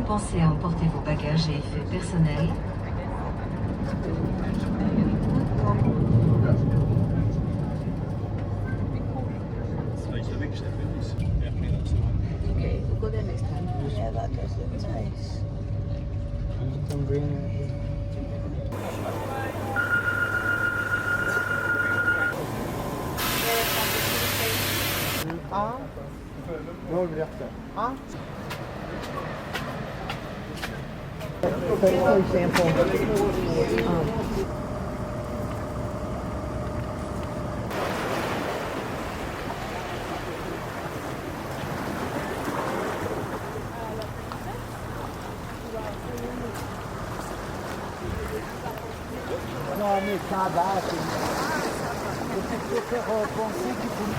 pensez à emporter vos bagages et effets personnels? Okay, we'll go there next time. Yeah, that does look nice. Ah. Non, je vais Ah. For example, non, mais ça va, c'est pour faire penser qu'il faut...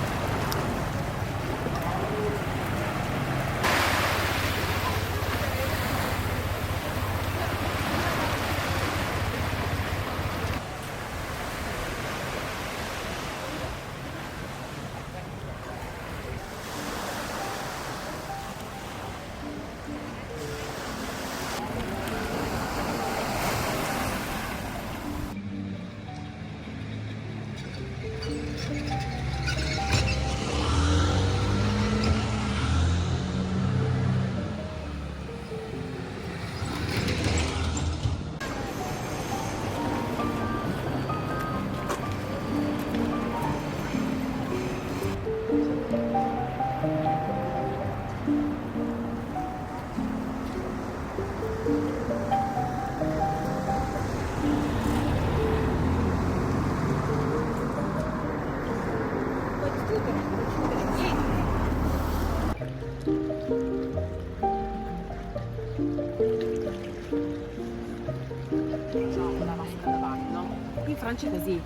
In Francia è così.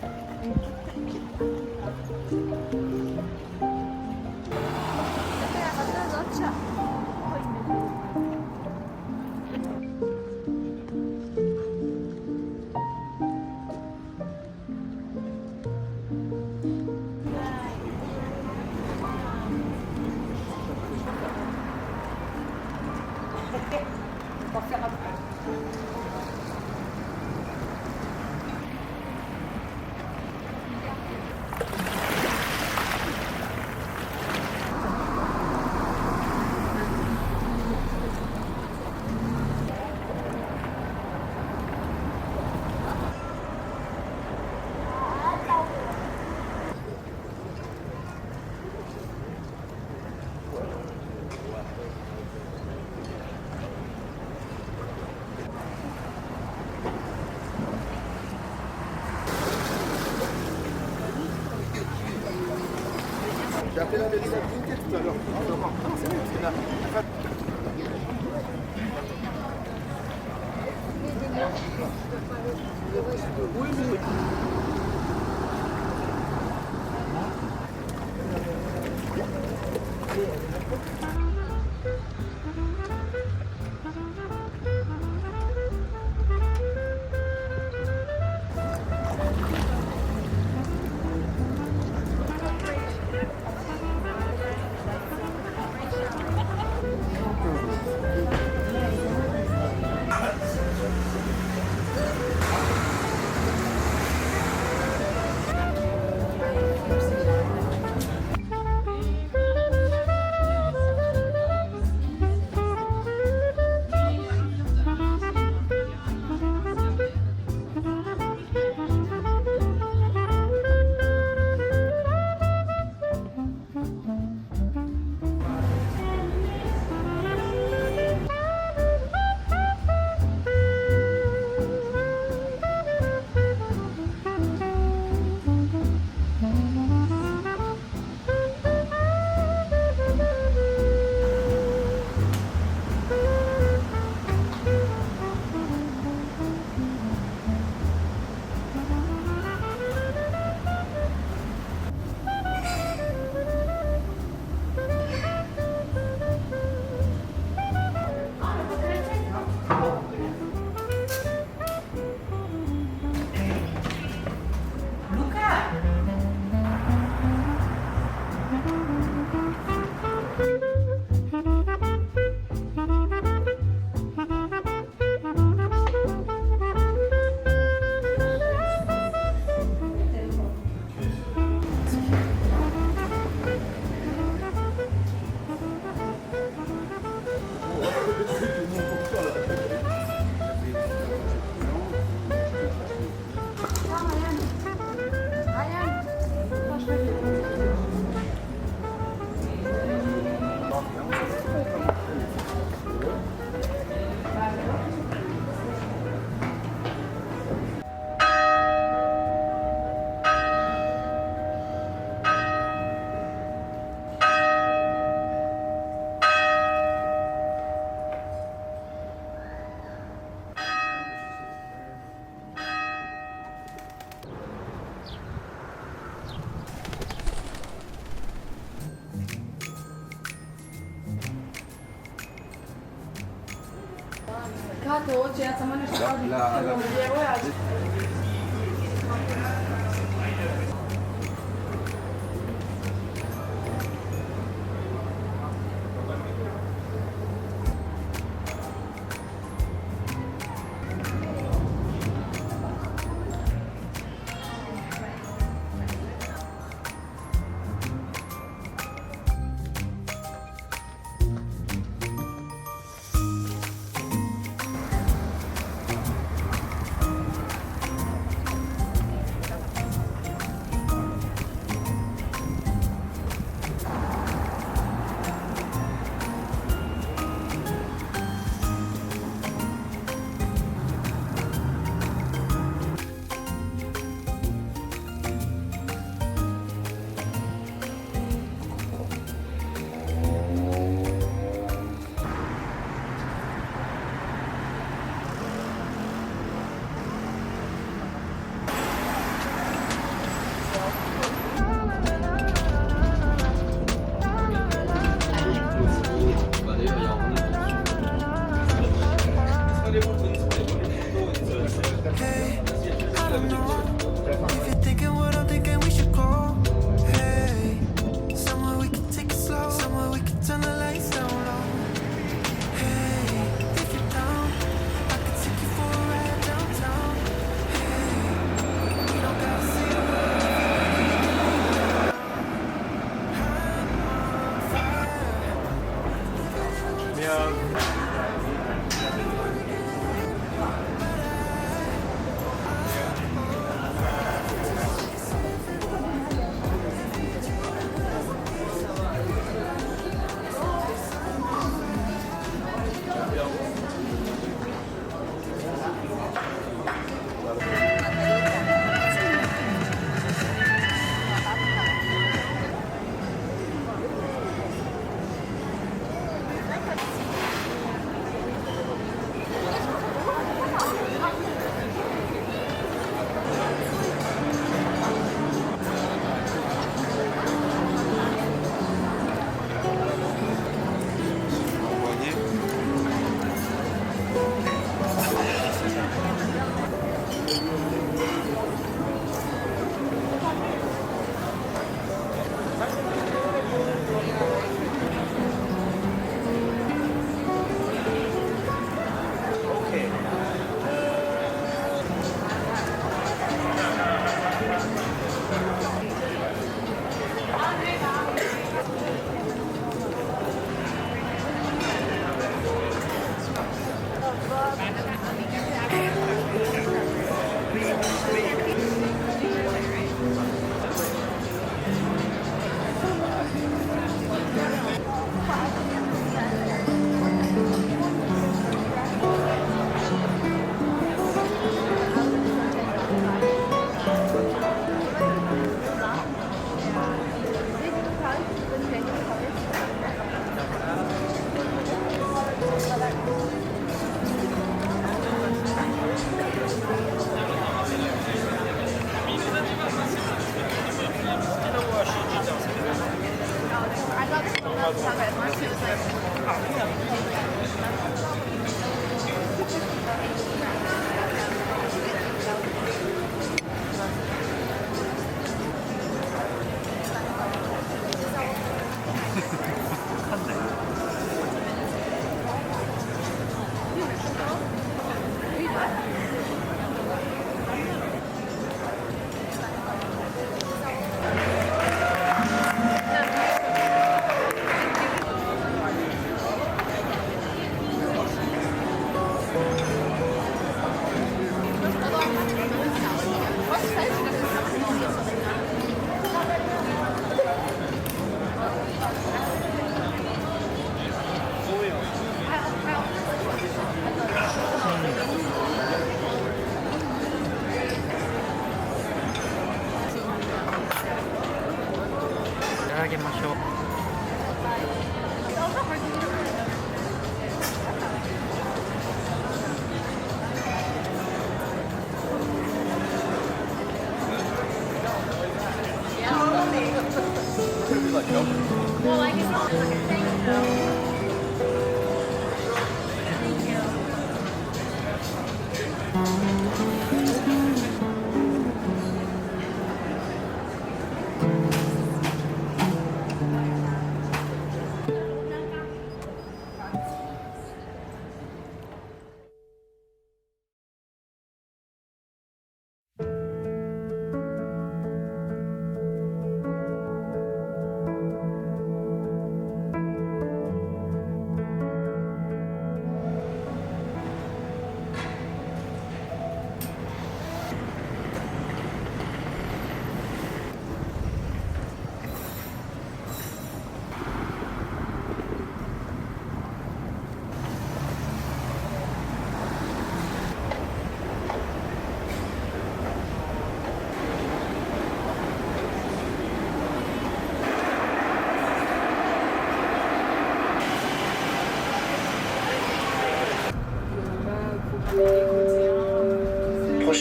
J'ai appelé la vérité tout à l'heure. C'est là. Oui, oui. If you're thinking what I'm thinking, we should go. Hey, somewhere we can take it slow. Somewhere we can turn the lights down low. Hey, if you're down, I can take you for a ride downtown. Hey, we don't gotta see the world.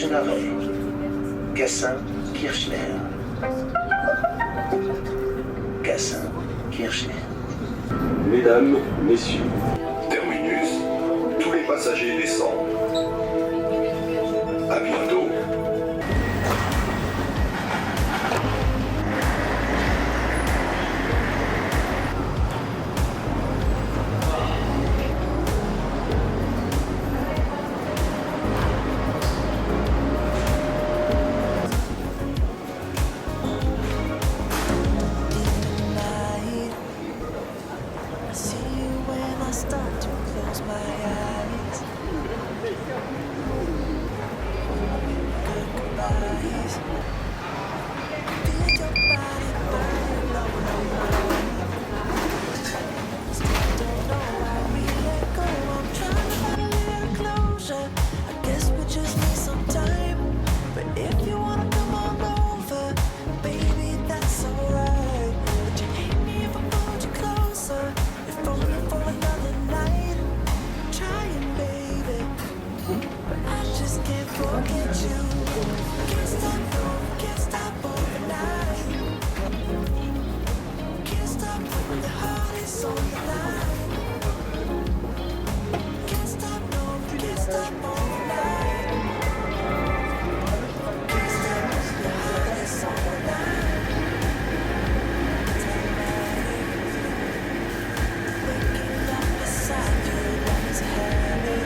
Station d'arrêt. Gassin-Kirchner. Gassin-Kirchner. Mesdames, Messieurs, terminus, tous les passagers descendent. À bientôt. I see you when I start to close my eyes. Goodbyes. Feel your body burn low, low, low. Still don't know why we let go. I'm trying to find a little closure. I guess we just need some time. But if you wanna come on over, baby, that's alright. Would you hate me if I pulled you closer? If only for another night. Trying, baby, but I just can't forget you. Can't stop, no, can't stop overnight. Can't stop when the heart is on the line. Can't stop, no, can't stop overnight. Can't stop when the heart is on the line. Waking up beside you like it's heavy.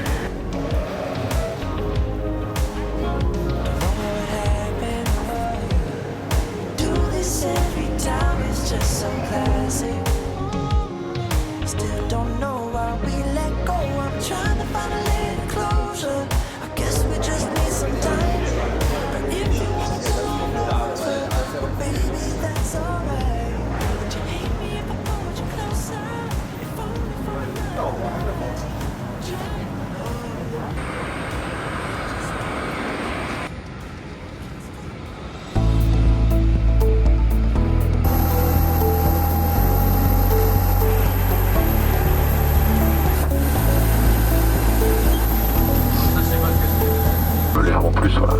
Don't know what happened, do this every time, it's just so classic. Still don't know why we let go. I'm trying to find a little closure. I guess we just need some time. But if you wanna come on over, well, baby, that's alright. Would you hate me if I pulled you closer? If only for another night. L'air en plus, voilà.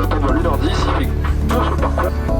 Pendant 1h10, il fait tout sur le parcours.